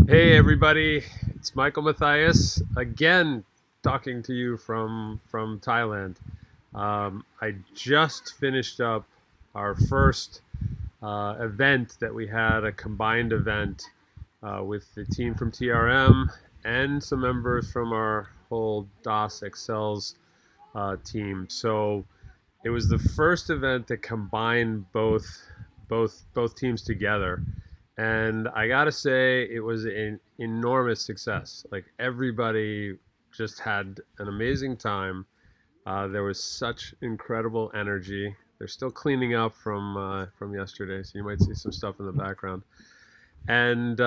Hey everybody, it's Michael Matthias again, talking to you from Thailand. I just finished up our first event that we had, a combined event with the team from TRM and some members from our whole DOS Excels team. So it was the first event that combined both teams together, and I gotta say it was an enormous success. Like everybody just had an amazing time. There was such incredible energy. They're still cleaning up from yesterday, so you might see some stuff in the background. And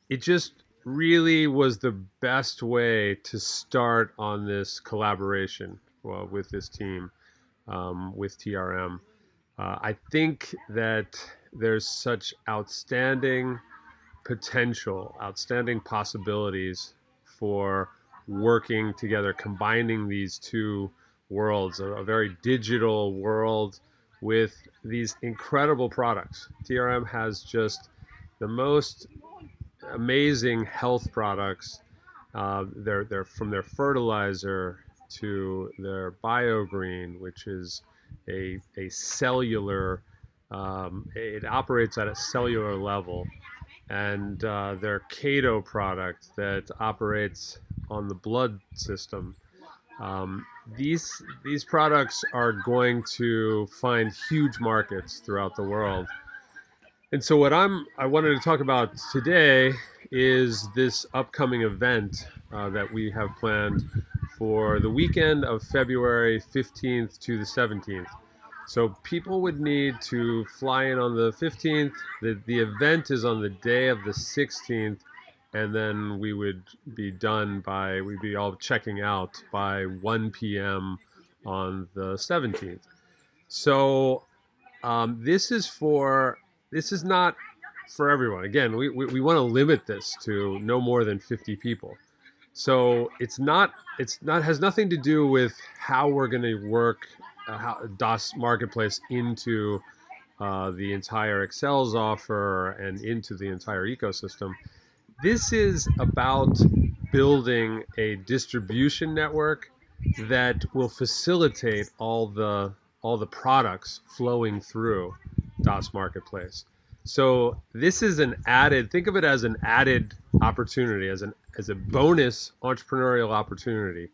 it just really was the best way to start on this collaboration, well, with this team, with TRM. I think that there's such outstanding potential, outstanding possibilities for working together, combining these two worlds, a very digital world with these incredible products. TRM has just the most amazing health products. They're from their fertilizer to their BioGreen, which is a cellular. It operates at a cellular level, and their Cato product that operates on the blood system. Um, these products are going to find huge markets throughout the world, and so what I wanted to talk about today is this upcoming event that we have planned for the weekend of February 15th to the 17th. So people would need to fly in on the 15th. The event is on the day of the 16th, and then we'd be all checking out by 1 p.m. on the 17th. So this is for this is not for everyone. Again, we want to limit this to no more than 50 people. So it's not has nothing to do with how we're going to work DOS Marketplace into the entire Excel's offer and into the entire ecosystem. This is about building a distribution network that will facilitate all the products flowing through DOS Marketplace. So this is an added. Think of it as an added opportunity, as a bonus entrepreneurial opportunity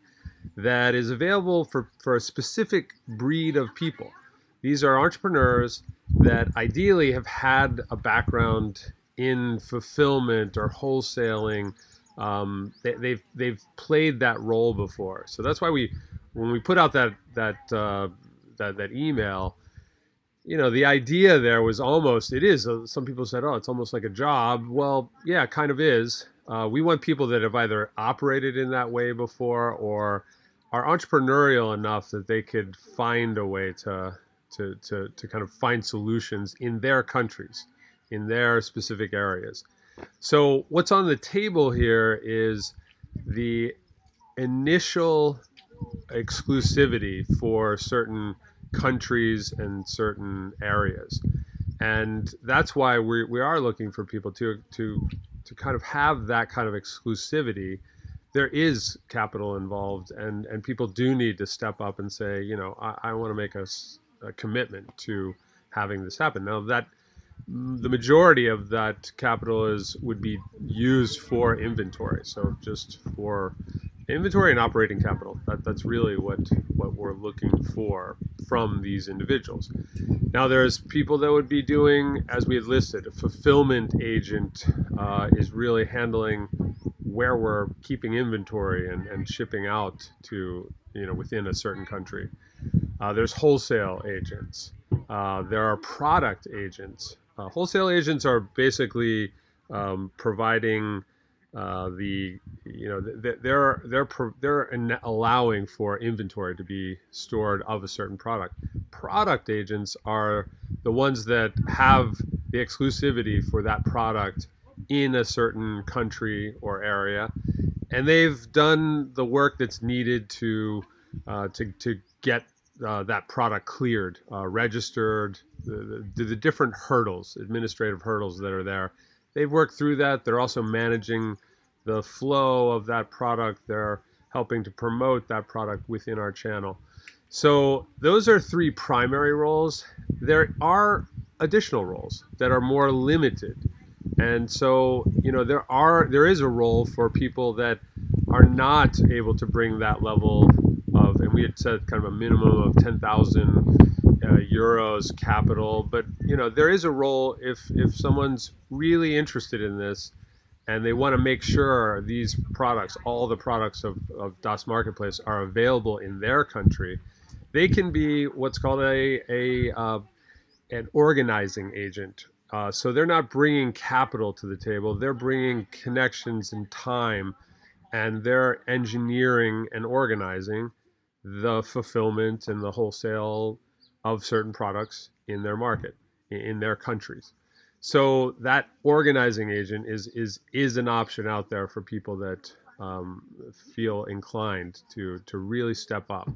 that is available for a specific breed of people. These are entrepreneurs that ideally have had a background in fulfillment or wholesaling. They've played that role before, so that's why when we put out that email, the idea there was almost it is. Some people said, "Oh, it's almost like a job." Well, yeah, it kind of is. We want people that have either operated in that way before or are entrepreneurial enough that they could find a way to kind of find solutions in their countries, in their specific areas. So what's on the table here is the initial exclusivity for certain countries and certain areas. And that's why we are looking for people to kind of have that kind of exclusivity. There is capital involved, and people do need to step up and say, I want to make a commitment to having this happen. Now, that the majority of that capital would be used for inventory, so just for inventory and operating capital. That's really what we're looking for from these individuals. Now, there's people that would be doing, as we had listed, a fulfillment agent is really handling where we're keeping inventory and shipping out to, within a certain country. There's wholesale agents. There are product agents. Wholesale agents are basically providing the they're allowing for inventory to be stored of a certain product. Product agents are the ones that have the exclusivity for that product in a certain country or area, and they've done the work that's needed to get that product cleared, registered, the different hurdles, administrative hurdles that are there. they've worked through that. They're also managing the flow of that product. They're helping to promote that product within our channel. So those are three primary roles. There are additional roles that are more limited. And so, there is a role for people that are not able to bring that level of, and we had said kind of a minimum of 10,000 euros capital. But there is a role if someone's really interested in this and they want to make sure these products, all the products of Das Marketplace, are available in their country. They can be what's called an organizing agent. So they're not bringing capital to the table; they're bringing connections and time, and they're engineering and organizing the fulfillment and the wholesale of certain products in their market, in their countries. So that organizing agent is an option out there for people that feel inclined to really step up.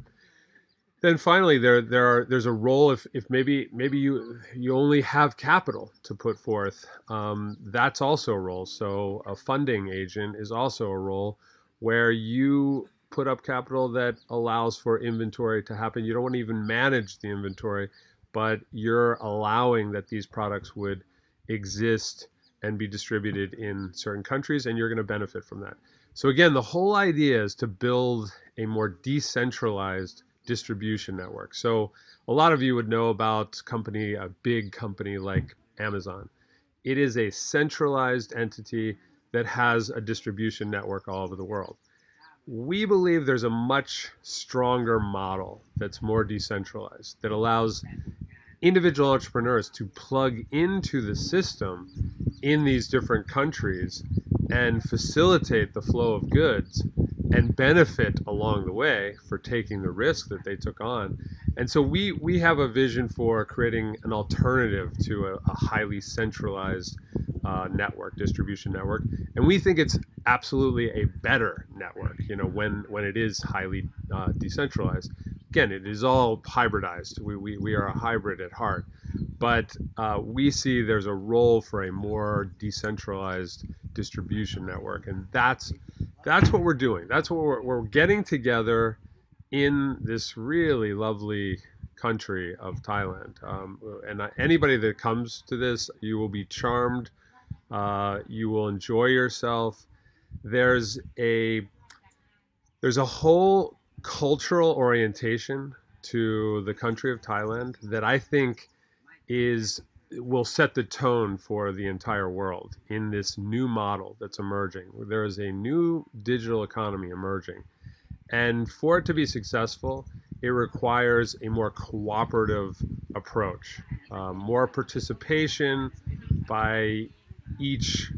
Then finally, there's a role if maybe you only have capital to put forth. That's also a role. So a funding agent is also a role where you put up capital that allows for inventory to happen. You don't want to even manage the inventory, but you're allowing that these products would exist and be distributed in certain countries, and you're going to benefit from that. So again, the whole idea is to build a more decentralized distribution network. So a lot of you would know about a big company like Amazon. It is a centralized entity that has a distribution network all over the world. We believe there's a much stronger model that's more decentralized, that allows individual entrepreneurs to plug into the system in these different countries and facilitate the flow of goods and benefit along the way for taking the risk that they took on. And so we have a vision for creating an alternative to a highly centralized distribution network. And we think it's absolutely a better network, when it is highly decentralized. Again, it is all hybridized. We are a hybrid at heart. But we see there's a role for a more decentralized distribution network. And that's what we're doing. That's what we're getting together in this really lovely country of Thailand. And anybody that comes to this, you will be charmed. You will enjoy yourself. There's a whole cultural orientation to the country of Thailand that I think will set the tone for the entire world in this new model that's emerging. There is a new digital economy emerging. And for it to be successful, it requires a more cooperative approach, more participation by each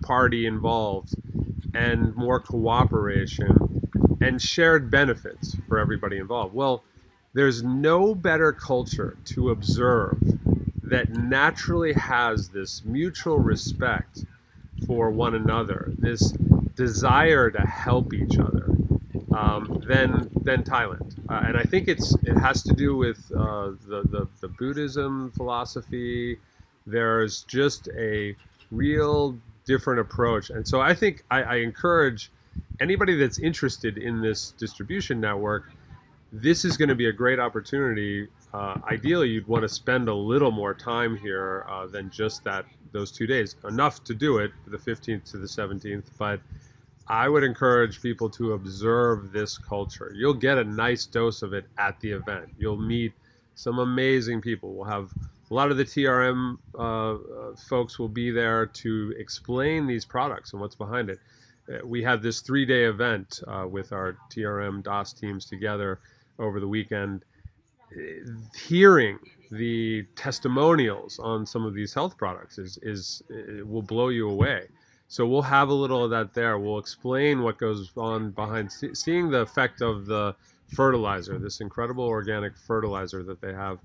party involved, and more cooperation and shared benefits for everybody involved. Well, there's no better culture to observe that naturally has this mutual respect for one another, this desire to help each other, than Thailand. And I think it has to do with the Buddhism philosophy. There's just a real different approach. And so I think I encourage anybody that's interested in this distribution network. This is going to be a great opportunity. Ideally, you'd want to spend a little more time here than just those 2 days. Enough to do it, the 15th to the 17th, but I would encourage people to observe this culture. You'll get a nice dose of it at the event. You'll meet some amazing people. We'll have a lot of the TRM folks will be there to explain these products and what's behind it. We had this 3-day event with our TRM DOS teams together over the weekend. Hearing the testimonials on some of these health products it will blow you away. So we'll have a little of that there. We'll explain what goes on behind, seeing the effect of the fertilizer, this incredible organic fertilizer that they have.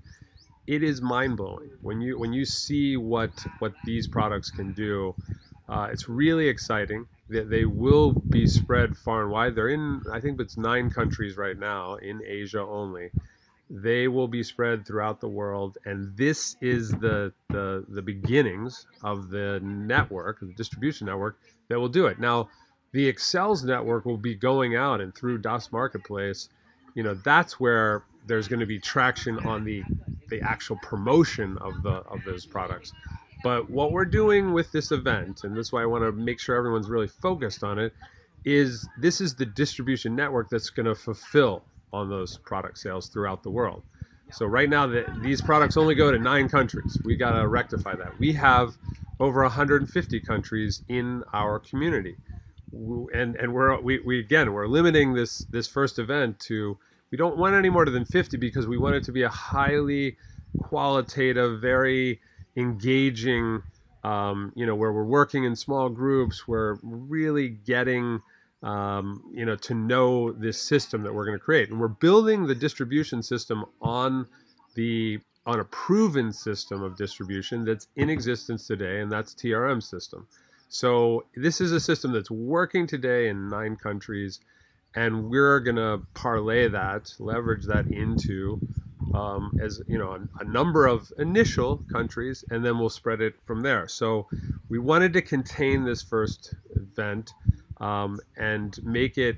It is mind-blowing when you see what these products can do. It's really exciting. They will be spread far and wide. They're in, I think it's 9 countries right now in Asia only. They will be spread throughout the world, and this is the beginnings of the network, the distribution network that will do it. Now, the Excels network will be going out and through DOS Marketplace. That's where there's going to be traction on the actual promotion of those products. But what we're doing with this event, and that's why I want to make sure everyone's really focused on it, is this is the distribution network that's going to fulfill on those product sales throughout the world. So right now, these products only go to 9 countries. We got to rectify that. We have over 150 countries in our community, and we're limiting this first event to, we don't want any more than 50 because we want it to be a highly qualitative, very engaging, where we're working in small groups, we're really getting to know this system that we're going to create, and we're building the distribution system on a proven system of distribution that's in existence today, and that's TRM system. So this is a system that's working today in 9 countries, and we're going to parlay that, leverage that into as a number of initial countries, and then we'll spread it from there. So we wanted to contain this first event and make it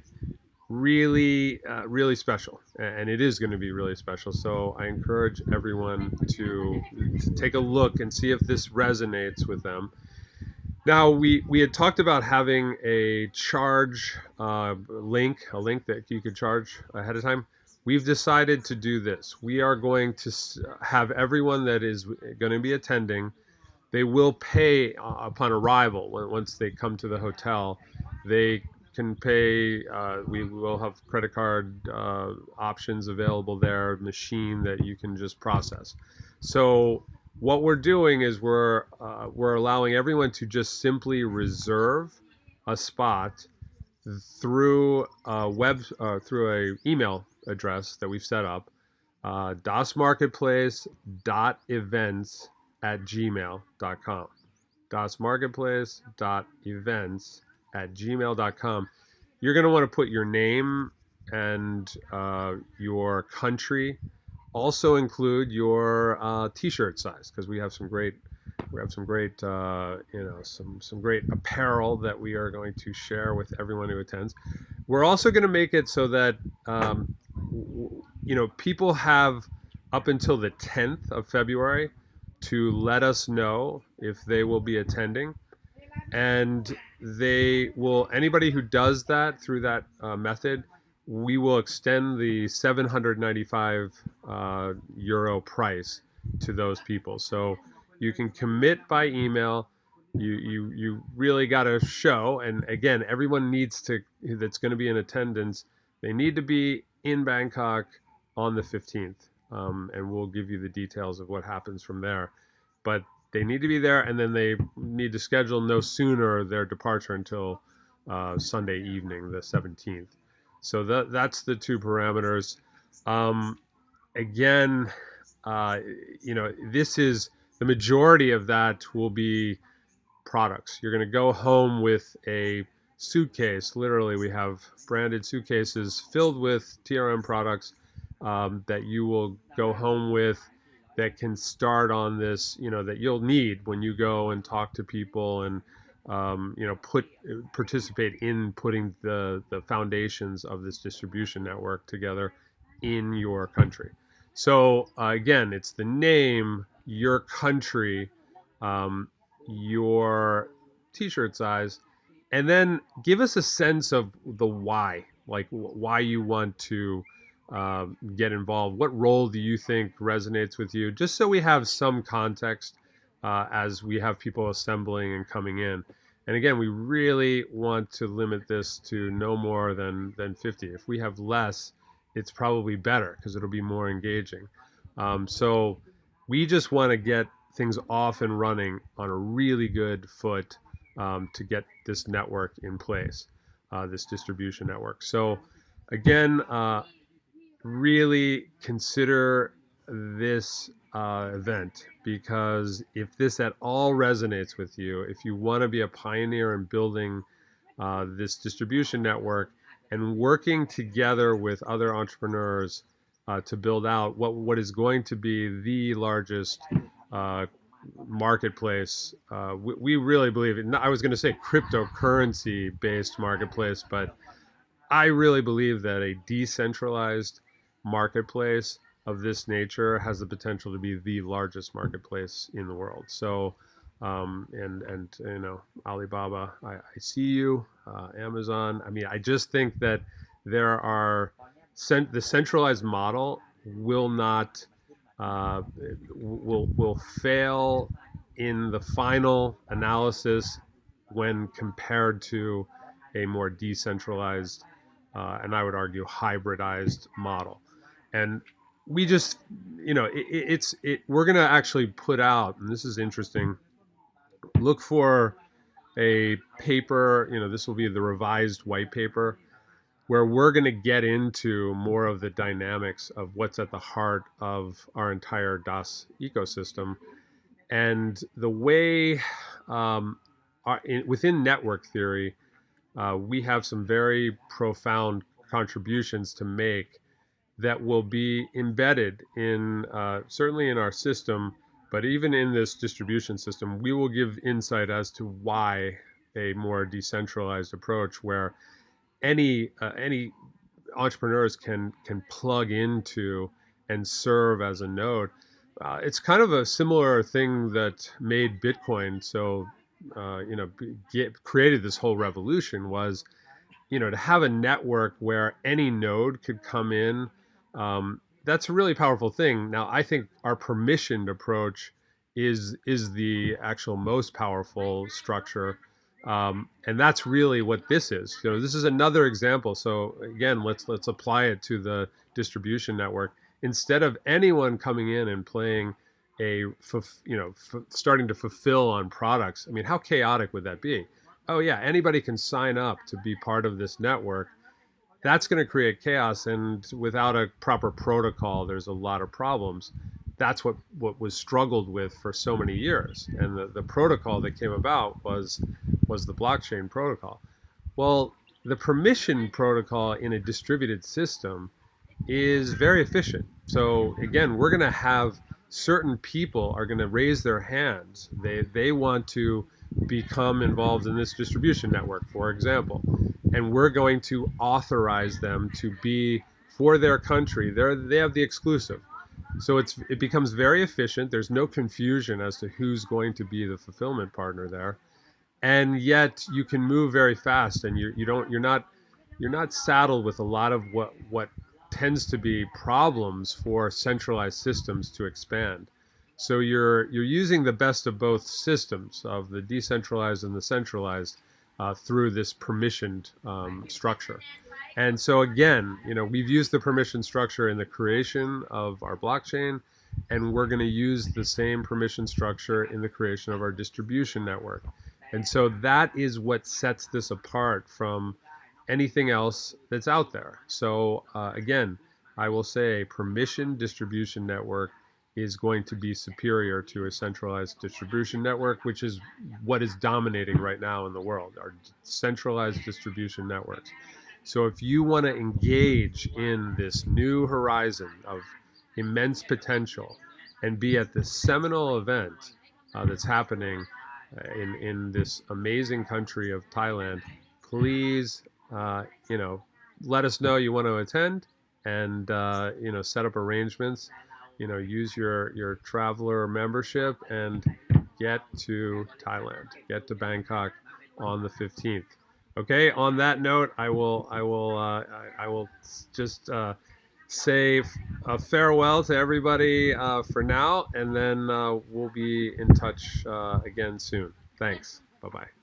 really, really special, and it is going to be really special. So I encourage everyone to take a look and see if this resonates with them. Now, we had talked about having a charge link, a link that you could charge ahead of time. We've decided to do this. We are going to have everyone that is going to be attending, they will pay upon arrival. Once they come to the hotel, they can pay. We will have credit card options available there, machine that you can just process. So what we're doing is we're allowing everyone to just simply reserve a spot through through a email address that we've set up, dosmarketplace.events@gmail.com. dosmarketplace.events@gmail.com. You're going to want to put your name and your country. Also include your T-shirt size, because we have some great some great apparel that we are going to share with everyone who attends. We're also going to make it so that people have up until the 10th of February to let us know if they will be attending, and anybody who does that through that method, we will extend the 795 euro price to those people. So you can commit by email. You really got to show, and again, everyone that's going to be in attendance, they need to be in Bangkok on the 15th, and we'll give you the details of what happens from there. But they need to be there, and then they need to schedule no sooner their departure until Sunday evening, the 17th. So that's the two parameters. Again, this is the majority of that will be products. You're going to go home with a suitcase. Literally, we have branded suitcases filled with TRM products that you will go home with, that can start on this, that you'll need when you go and talk to people and participate in putting the foundations of this distribution network together in your country. So again, it's the name, your country, your T-shirt size, and then give us a sense of the why, like why you want to get involved. What role do you think resonates with you? Just so we have some context as we have people assembling and coming in. And again, we really want to limit this to no more than 50. If we have less, it's probably better because it'll be more engaging. So we just want to get things off and running on a really good foot to get this network in place, this distribution network. So again, really consider this event, because if this at all resonates with you, if you want to be a pioneer in building this distribution network and working together with other entrepreneurs to build out what is going to be the largest uh, marketplace. We really believe it. I was going to say cryptocurrency based marketplace, but I really believe that a decentralized marketplace of this nature has the potential to be the largest marketplace in the world. So, and you know, Alibaba, I see you, Amazon. I mean, I just think that there are the centralized model will not will fail in the final analysis when compared to a more decentralized and I would argue hybridized model. And we just, you know, we're going to actually put out, and this is interesting, look for a paper, you know, this will be the revised white paper where we're going to get into more of the dynamics of what's at the heart of our entire DOS ecosystem and the way within network theory, we have some very profound contributions to make that will be embedded in certainly in our system, but even in this distribution system, we will give insight as to why a more decentralized approach where any entrepreneurs can plug into and serve as a node. It's kind of a similar thing that made Bitcoin so you know created this whole revolution was you know to have a network where any node could come in. That's a really powerful thing. Now I think our permissioned approach is the actual most powerful structure, and that's really what this is. You know, this is another example. So again, let's apply it to the distribution network. Instead of anyone coming in and playing starting to fulfill on products. I mean, how chaotic would that be? Oh yeah, anybody can sign up to be part of this network. That's going to create chaos, and without a proper protocol, there's a lot of problems. That's what was struggled with for so many years, and the protocol that came about was the blockchain protocol. Well, the permission protocol in a distributed system is very efficient. So again, we're going to have certain people are going to raise their hands. They want to become involved in this distribution network, for example, and we're going to authorize them to be for their country. They have the exclusive. So it becomes very efficient. There's no confusion as to who's going to be the fulfillment partner there, and yet you can move very fast, and you're not saddled with a lot of what tends to be problems for centralized systems to expand. So you're using the best of both systems of the decentralized and the centralized through this permissioned structure. And so again, you know, we've used the permission structure in the creation of our blockchain, and we're going to use the same permission structure in the creation of our distribution network. And so that is what sets this apart from anything else that's out there. So again, I will say a permission distribution network is going to be superior to a centralized distribution network, which is what is dominating right now in the world, are centralized distribution networks. So if you want to engage in this new horizon of immense potential and be at this seminal event that's happening in this amazing country of Thailand, please, you know, let us know you want to attend and, you know, set up arrangements, you know, use your traveler membership and get to Thailand, get to Bangkok on the 15th. Okay. On that note, I will just say a farewell to everybody for now, and then we'll be in touch again soon. Thanks. Bye bye.